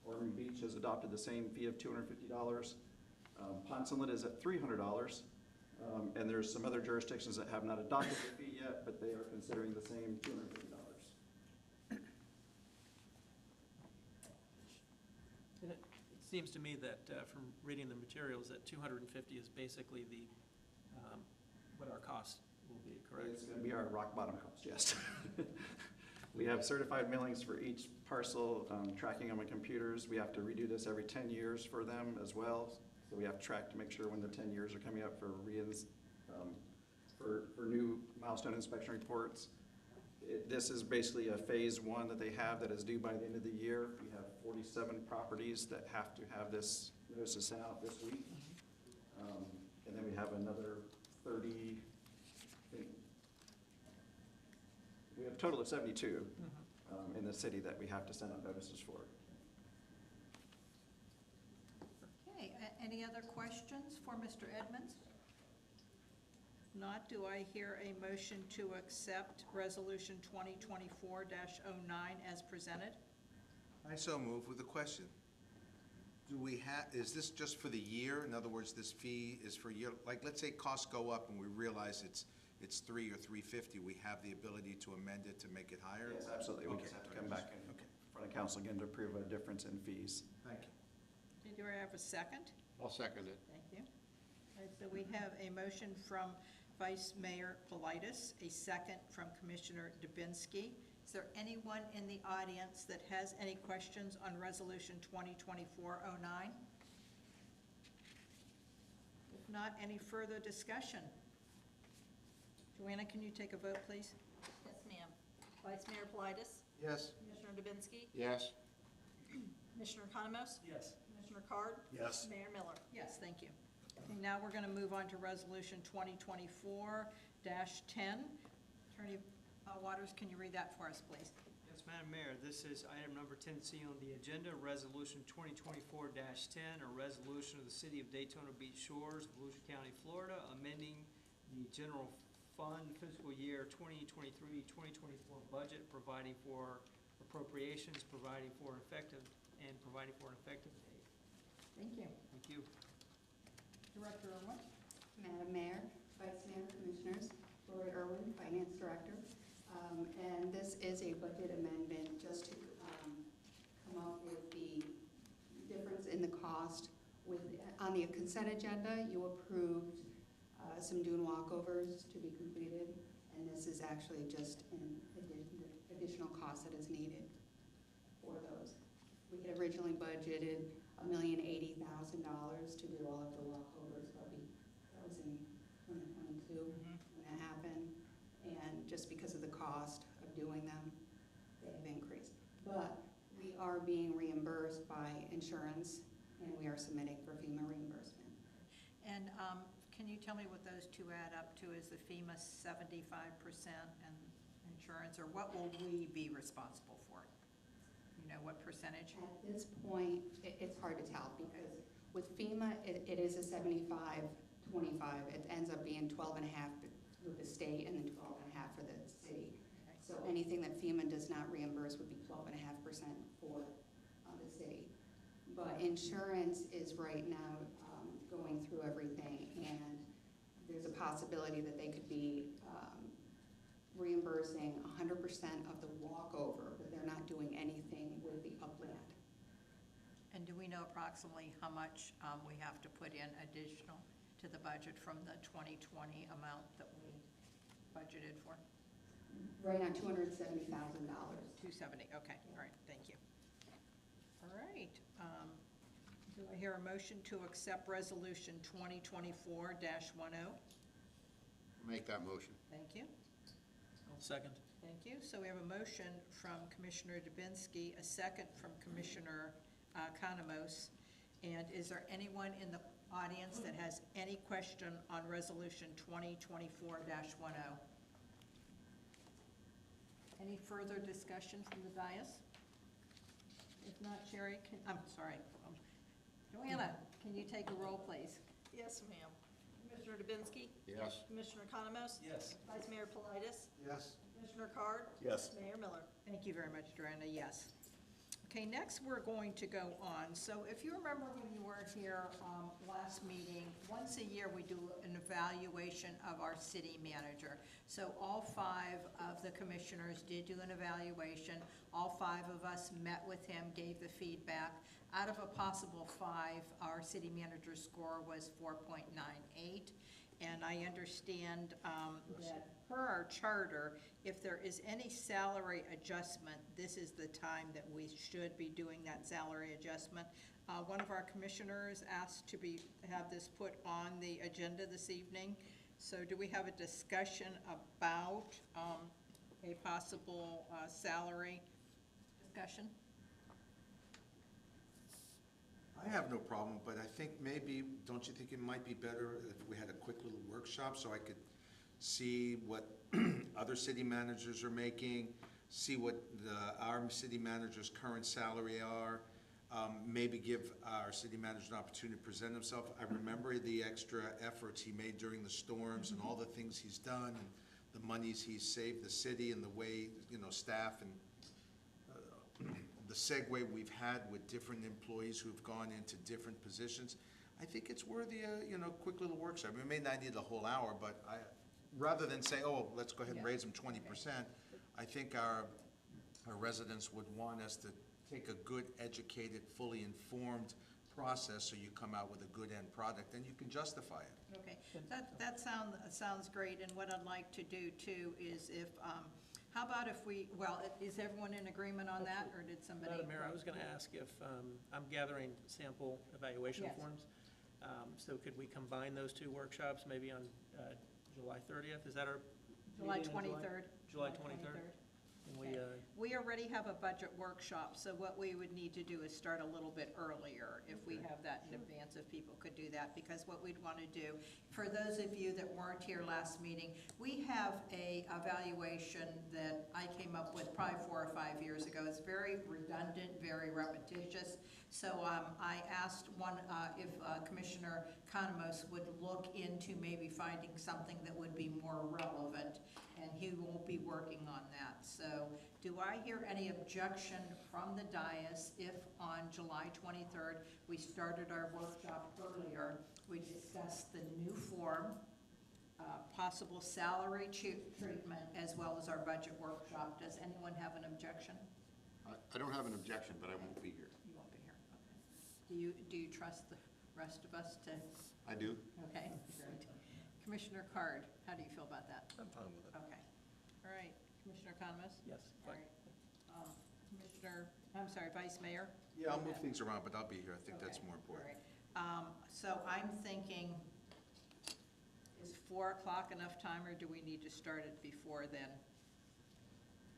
Ormond Beach has adopted the same fee of $250. Ponce Inlet is at $300. And there's some other jurisdictions that have not adopted the fee yet, but they are considering the same $250. And it seems to me that from reading the materials that 250 is basically the, what our cost will be, correct? It's going to be our rock bottom cost, yes. We have certified millings for each parcel, tracking them on computers. We have to redo this every 10 years for them as well. So we have to track to make sure when the 10 years are coming up for for new milestone inspection reports. This is basically a phase one that they have that is due by the end of the year. We have 47 properties that have to have this notice sent out this week. And then we have another 30, I think, we have a total of 72 in the city that we have to send out notices for. Okay, any other questions for Mr. Edmonds? Not, do I hear a motion to accept Resolution 2024-09 as presented? I so move with a question. Do we have, is this just for the year? In other words, this fee is for year, like, let's say costs go up and we realize it's $3 or $350, we have the ability to amend it to make it higher? Yes, absolutely. We Okay. just have to come back in front of council again to approve a difference in fees. Thank you. Do I have a second? I'll second it. Thank you. All right, so we have a motion from Vice Mayor Politis, a second from Commissioner Dubinsky. Is there anyone in the audience that has any questions on Resolution 2024-09? If not, any further discussion? Joanna, can you take a vote, please? Yes, ma'am. Vice Mayor Politis? Yes. Commissioner Dubinsky? Yes. Commissioner Economos? Yes. Commissioner Card? Yes. Mayor Miller? Yes, thank you. Okay, now we're going to move on to Resolution 2024-10. Attorney Waters, can you read that for us, please? Yes, Madam Mayor, this is item number 10C on the agenda, Resolution 2024-10, a resolution of the City of Daytona Beach Shores, Volusia County, Florida, amending the general fund fiscal year 2023-2024 budget, providing for appropriations, providing for an effective date. Thank you. Thank you. Director Irwin? Madam Mayor, Vice Mayor, Commissioners, Lori Irwin, Finance Director. And this is a budget amendment just to come up with the difference in the cost. On the consent agenda, you approved some dune walkovers to be completed, and this is actually just an additional cost that is needed for those. We had originally budgeted $1,080,000 to do all of the walkovers, but that was in 2022 when that happened. And just because of the cost of doing them, they have increased. But we are being reimbursed by insurance, and we are submitting for FEMA reimbursement. And can you tell me what those two add up to? Is the FEMA 75% and insurance, or what will we be responsible for? You know, what percentage? At this point, it's hard to tell, because with FEMA, it is a 75-25. It ends up being 12.5 with the state and then 12.5 for the city. So anything that FEMA does not reimburse would be 12.5% for the city. But insurance is right now going through everything, and there's a possibility that they could be reimbursing 100% of the walkover, but they're not doing anything with the upland. And do we know approximately how much we have to put in additional to the budget from the 2020 amount that we budgeted for? Right now, $270,000. 270, okay, all right, thank you. All right, do I hear a motion to accept Resolution 2024-10? Make that motion. Thank you. I'll second. Thank you. So we have a motion from Commissioner Dubinsky, a second from Commissioner Economos. And is there anyone in the audience that has any question on Resolution 2024-10? Any further discussion from the dais? If not, Sherry, Joanna, can you take a roll, please? Yes, ma'am. Commissioner Dubinsky? Yes. Commissioner Economos? Yes. Vice Mayor Politis? Yes. Commissioner Card? Yes. Mayor Miller? Thank you very much, Joanna, yes. Okay, next we're going to go on. So if you remember when you were here last meeting, once a year we do an evaluation of our city manager. So all 5 of the commissioners did do an evaluation. All 5 of us met with him, gave the feedback. Out of a possible 5, our city manager's score was 4.98. And I understand that per our charter, if there is any salary adjustment, this is the time that we should be doing that salary adjustment. One of our commissioners asked to have this put on the agenda this evening. So do we have a discussion about a possible salary discussion? I have no problem, but I think maybe, don't you think it might be better if we had a quick little workshop so I could see what other city managers are making, see what our city manager's current salary are, maybe give our city manager an opportunity to present himself. I remember the extra efforts he made during the storms and all the things he's done and the monies he's saved the city and the way, staff and the segue we've had with different employees who've gone into different positions. I think it's worthy of, quick little workshop. We may not need the whole hour, but rather than say, oh, let's go ahead and raise them 20%, I think our residents would want us to take a good, educated, fully informed process so you come out with a good end product and you can justify it. Okay, that sounds great, and what I'd like to do too is how about if is everyone in agreement on that, or did somebody? Madam Mayor, I was gonna ask if, I'm gathering sample evaluation Yes. forms. So could we combine those 2 workshops maybe on July 30th? Is that our July meeting in 23rd. July 23rd? Can we, We already have a budget workshop, so what we would need to do is start a little bit earlier if we have that in advance, if people could do that, because what we'd want to do, for those of you that weren't here last meeting, we have a evaluation that I came up with probably 4 or 5 years ago. It's very redundant, very repetitious. So I asked if Commissioner Economos would look into maybe finding something that would be more relevant, and he will be working on that. So do I hear any objection from the dais if on July 23rd, we started our workshop earlier, we discussed the new form, possible salary treatment, as well as our budget workshop? Does anyone have an objection? I don't have an objection, but I won't be here. You won't be here, okay. Do you trust the rest of us to? I do. Okay, great. Commissioner Card, how do you feel about that? I'm fine with it. Okay, all right. Commissioner Economos? yes, All fine. right. Vice Mayor? Yeah, I'll move things around, but I'll be here. I think that's Okay, more important. all right. So I'm thinking, is 4 o'clock enough time, or do we need to start it before then?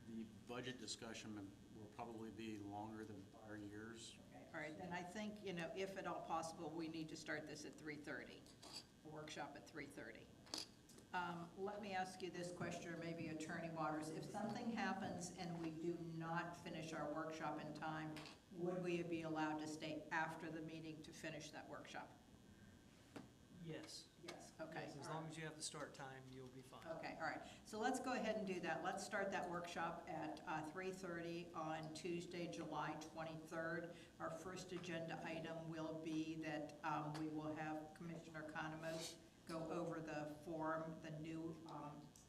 The budget discussion will probably be longer than prior years. Okay, all right, then I think, if at all possible, we need to start this at 3:30, a workshop at 3:30. Let me ask you this question, or maybe Attorney Waters. If something happens and we do not finish our workshop in time, would we be allowed to stay after the meeting to finish that workshop? Yes. Yes, okay. Yes, as long as you have the start time, you'll be fine. Okay, all right. So let's go ahead and do that. Let's start that workshop at 3:30 on Tuesday, July 23rd. Our first agenda item will be that we will have Commissioner Economos go over the form, the new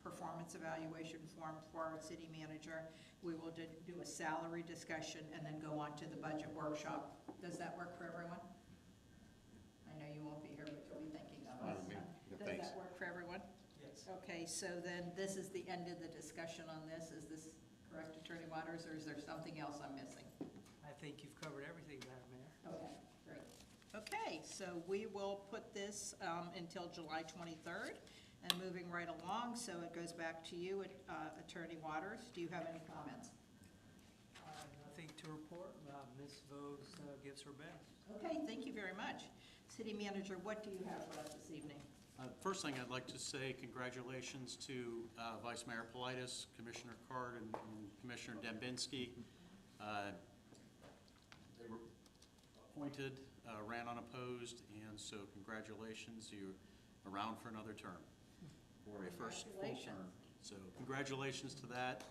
performance evaluation form for our city manager. We will do a salary discussion and then go on to the budget workshop. Does that work for everyone? I know you won't be here, but you'll be thinking of us. Yeah, Does thanks. that work for everyone? Yes. Okay, so then this is the end of the discussion on this. Is this correct, Attorney Waters, or is there something else I'm missing? I think you've covered everything, Madam Mayor. Okay, great. Okay, so we will put this until July 23rd, and moving right along, so it goes back to you, Attorney Waters. Do you have any comments? Nothing to report. Ms. Vogt gives her best. Okay, thank you very much. City Manager, what do you have for us this evening? First thing I'd like to say, congratulations to Vice Mayor Politis, Commissioner Card, and Commissioner Dembinski. They were appointed, ran unopposed, and so congratulations. You're around for another term, or a first full term. Congratulations. So congratulations to that.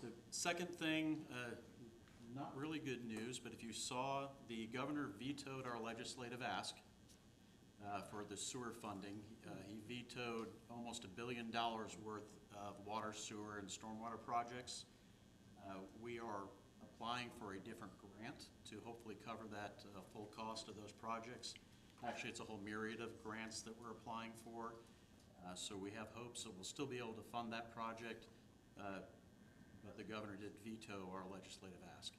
So second thing, not really good news, but if you saw, the governor vetoed our legislative ask for the sewer funding. He vetoed almost $1 billion worth of water, sewer, and stormwater projects. We are applying for a different grant to hopefully cover that full cost of those projects. Actually, it's a whole myriad of grants that we're applying for. So we have hopes that we'll still be able to fund that project, but the governor did veto our legislative ask.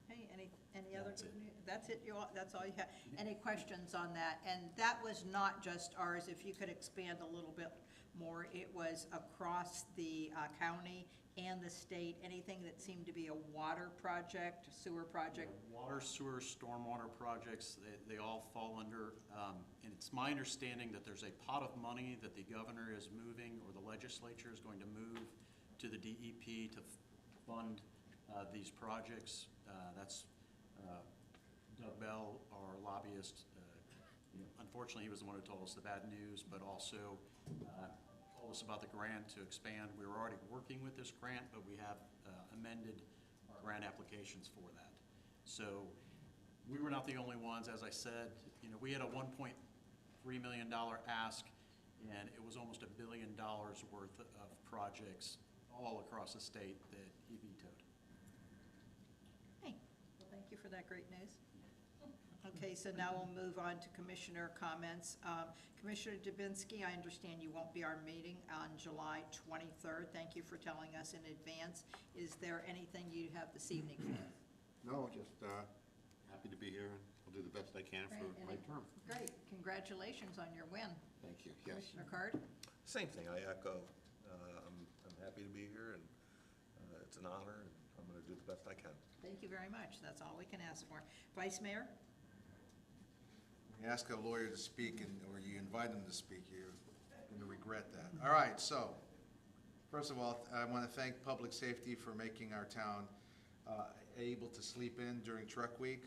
Hey, any other That's good it. news? That's it, that's all you have? Any questions on that? And that was not just ours, if you could expand a little bit more, it was across the county and the state, anything that seemed to be a water project, sewer project? Water, sewer, stormwater projects, they all fall under, and it's my understanding that there's a pot of money that the governor is moving, or the legislature is going to move to the DEP to fund these projects. That's Doug Bell, our lobbyist. Unfortunately, he was the one who told us the bad news, but also told us about the grant to expand. We were already working with this grant, but we have amended our grant applications for that. So we were not the only ones. As I said, we had a $1.3 million ask, and it was almost $1 billion worth of projects all across the state that he vetoed. Hey, well, thank you for that great news. Okay, so now we'll move on to commissioner comments. Commissioner Dubinsky, I understand you won't be our meeting on July 23rd. Thank you for telling us in advance. Is there anything you have this evening for us? No, just happy to be here, and I'll do the best I can for Great, my term. Great, congratulations on your win. Thank you, yes. Commissioner Card? Same thing, I echo. I'm happy to be here, and it's an honor, and I'm going to do the best I can. Thank you very much. That's all we can ask for. Vice Mayor? You ask a lawyer to speak, or you invite him to speak, you're going to regret that. All right, so, first of all, I want to thank Public Safety for making our town able to sleep in during Truck Week.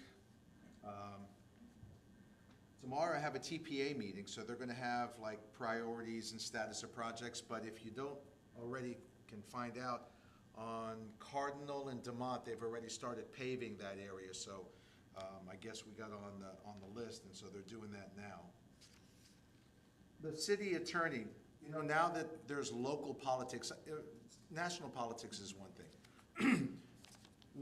Tomorrow I have a TPA meeting, so they're going to have like priorities and status of projects, but if you don't already can find out, on Cardinal and Demont, they've already started paving that area, so I guess we got on the list, and so they're doing that now. The city attorney, now that there's local politics, national politics is one thing.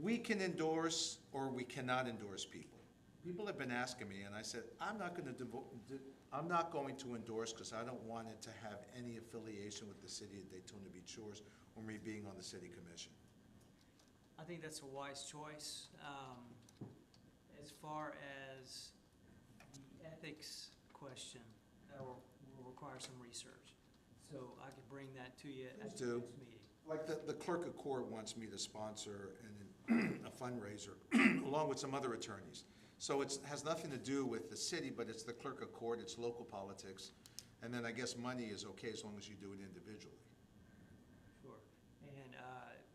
We can endorse or we cannot endorse people. People have been asking me, and I said, I'm not going to endorse because I don't want it to have any affiliation with the city of Daytona Beach Shores or me being on the city commission. I think that's a wise choice. As far as the ethics question, that will require some research. So I could bring that to you at the next meeting. Like the clerk of court wants me to sponsor a fundraiser along with some other attorneys. So it has nothing to do with the city, but it's the clerk of court, it's local politics. And then I guess money is okay as long as you do it individually. Sure. And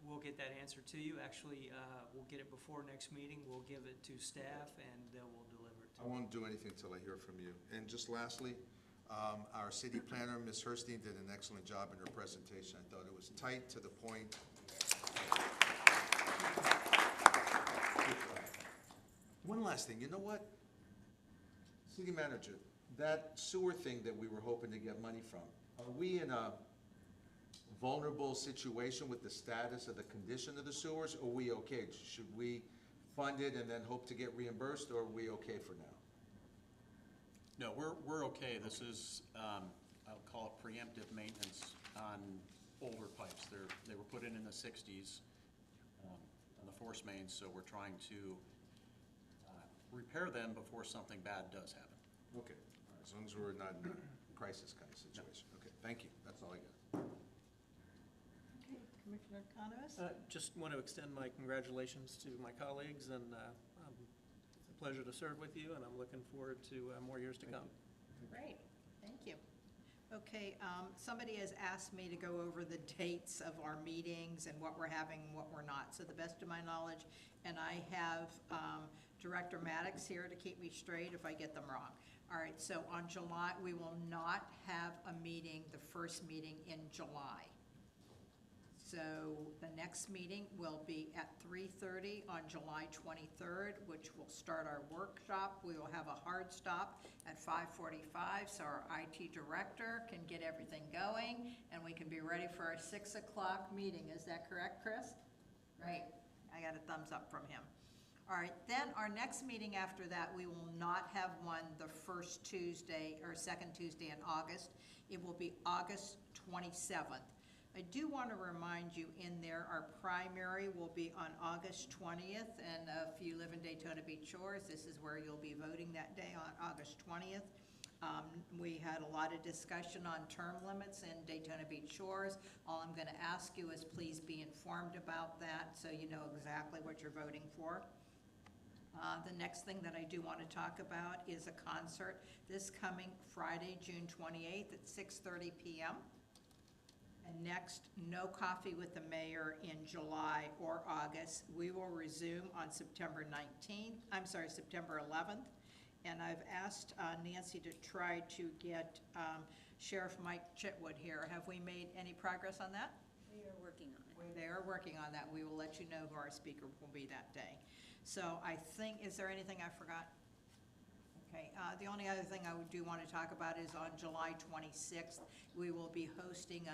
we'll get that answer to you. Actually, we'll get it before next meeting. We'll give it to staff, and they will deliver it to I won't do anything until I hear from you. And just lastly, our city planner, Ms. Herstein, did an excellent job in her presentation. I thought it was tight, to the point. One last thing, you know what? City manager, that sewer thing that we were hoping to get money from, are we in a vulnerable situation with the status of the condition of the sewers, or are we okay? Should we fund it and then hope to get reimbursed, or are we okay for now? No, we're okay. This is, I'll call it preemptive maintenance on older pipes. They were put in the 60s on the force mains, so we're trying to repair them before something bad does happen. Okay, all right, as long as we're not in a crisis kind of situation. Okay, thank you, that's all I got. Okay, Commissioner Economist? Just want to extend my congratulations to my colleagues, and it's a pleasure to serve with you, and I'm looking forward to more years to come. Great, thank you. Okay, somebody has asked me to go over the dates of our meetings and what we're having and what we're not. So the best of my knowledge, and I have Director Maddox here to keep me straight if I get them wrong. All right, so on July, we will not have a meeting, the first meeting in July. So the next meeting will be at 3:30 on July 23rd, which will start our workshop. We will have a hard stop at 5:45, so our IT director can get everything going, and we can be ready for our 6 o'clock meeting. Is that correct, Chris? Right, I got a thumbs up from him. All right, then our next meeting after that, we will not have one the first Tuesday or second Tuesday in August. It will be August 27th. I do want to remind you in there, our primary will be on August 20th, and if you live in Daytona Beach Shores, this is where you'll be voting that day on August 20th. We had a lot of discussion on term limits in Daytona Beach Shores. All I'm going to ask you is please be informed about that so you know exactly what you're voting for. The next thing that I do want to talk about is a concert this coming Friday, June 28th at 6:30 p.m. And next, no coffee with the mayor in July or August. We will resume on September 11th. And I've asked Nancy to try to get Sheriff Mike Chitwood here. Have we made any progress on that? We are working on it. They are working on that. We will let you know who our speaker will be that day. So I think, is there anything I forgot? Okay, the only other thing I do want to talk about is on July 26th, we will be hosting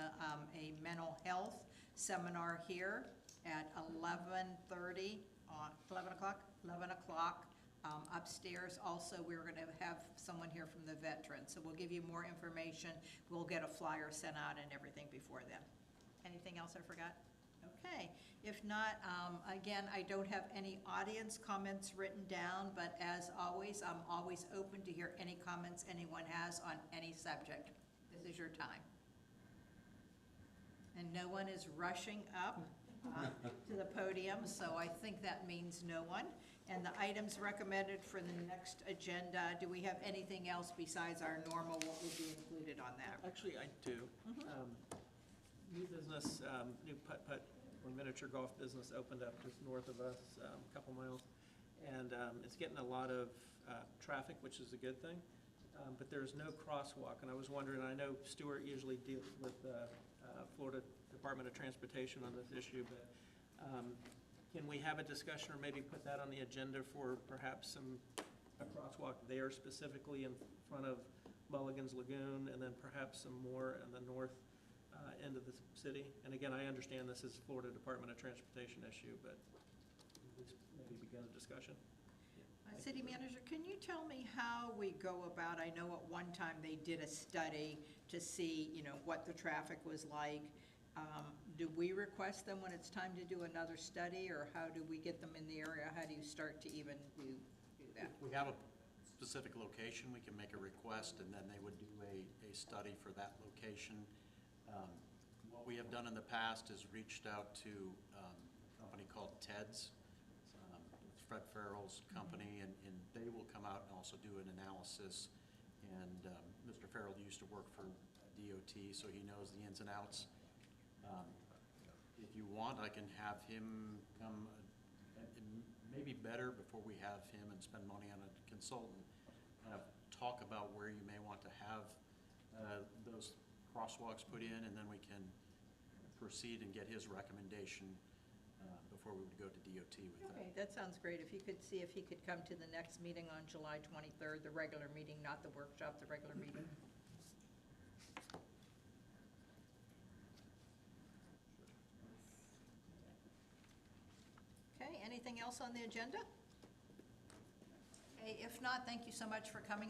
a mental health seminar here at 11:30, 11 o'clock upstairs. Also, we're going to have someone here from the veterans, so we'll give you more information. We'll get a flyer sent out and everything before then. Anything else I forgot? Okay, if not, again, I don't have any audience comments written down, but as always, I'm always open to hear any comments anyone has on any subject. This is your time. And no one is rushing up to the podium, so I think that means no one. And the items recommended for the next agenda, do we have anything else besides our normal, what would be included on that? Actually, I do. New business, new putt-putt or miniature golf business opened up just north of us, a couple miles. And it's getting a lot of traffic, which is a good thing. But there's no crosswalk. And I was wondering, I know Stuart usually deals with Florida Department of Transportation on this issue, but can we have a discussion or maybe put that on the agenda for perhaps a crosswalk there specifically in front of Mulligan's Lagoon, and then perhaps some more in the north end of the city? And again, I understand this is Florida Department of Transportation issue, but let's maybe begin a discussion. City Manager, can you tell me how we go about, I know at one time they did a study to see, what the traffic was like. Do we request them when it's time to do another study, or how do we get them in the area? How do you start to even do that? If we have a specific location, we can make a request, and then they would do a study for that location. What we have done in the past is reached out to a company called TEDS. It's Fred Farrell's company, and they will come out and also do an analysis. And Mr. Farrell used to work for DOT, so he knows the ins and outs. If you want, I can have him come, and maybe better before we have him and spend money on a consultant, kind of talk about where you may want to have those crosswalks put in, and then we can proceed and get his recommendation before we would go to DOT with that. Okay, that sounds great. If you could see if he could come to the next meeting on July 23rd, the regular meeting, not the workshop, the regular meeting. Okay, anything else on the agenda? Okay, if not, thank you so much for coming.